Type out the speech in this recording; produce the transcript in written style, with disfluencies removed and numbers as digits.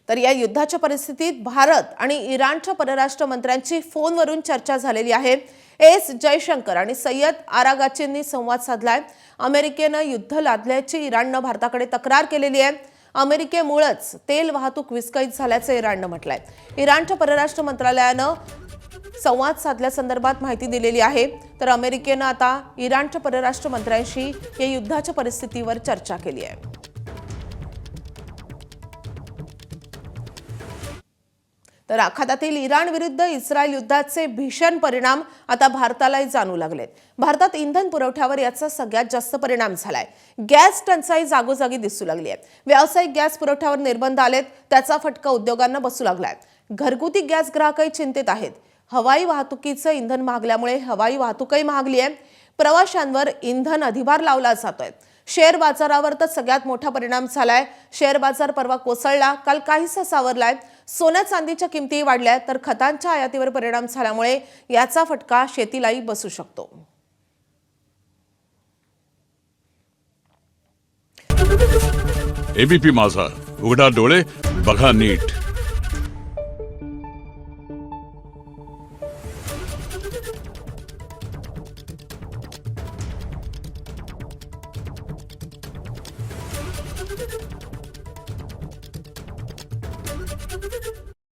तर या युद्धाच्या परिस्थितीत भारत आणि इराणच्या परराष्ट्र मंत्र्यांची फोनवरून चर्चा झालेली आहे। एस जयशंकर आणि सय्यद आरागाचींनी संवाद साधलाय। अमेरिकेनं युद्ध लादल्याची इराणनं भारताकडे तक्रार केलेली आहे। अमेरिकेमुळेच तेल वाहतूक विस्कळीत झाल्याचं इराणनं म्हटलंय। इराणच्या परराष्ट्र मंत्रालयानं संवाद साधल्यासंदर्भात माहिती दिलेली आहे। तर अमेरिकेनं आता इराणच्या परराष्ट्र मंत्र्यांशी या युद्धाच्या परिस्थितीवर चर्चा केली आहे। तर आखातातील इराण विरुद्ध इस्रायल युद्धाचे भीषण परिणाम आता भारतालाही जाणू लागलेत। भारतात इंधन पुरवठ्यावर याचा सगळ्यात जास्त परिणाम झालाय। गॅस टंचाई जागोजागी दिसू लागली आहे। व्यावसायिक गॅस पुरवठ्यावर निर्बंध आलेत, त्याचा फटका उद्योगांना बसू लागलाय। घरगुती गॅस ग्राहकही चिंतेत आहेत। हवाई वाहतुकीचं इंधन महागल्यामुळे हवाई वाहतूकही महागली आहे। प्रवाशांवर इंधन अधिभार लावला जातोय। शेअर बाजारावर तर सगळ्यात मोठा परिणाम झालाय। शेअर बाजार परवा कोसळला, काल काहीसा सावरलाय। सोन्या चांदीच्या किमती वाढल्या, तर खतांच्या आयातीवर परिणाम झाल्यामुळे याचा फटका शेतीलाही बसू शकतो। एबीपी माझा, उघडा डोळे बघा नीट।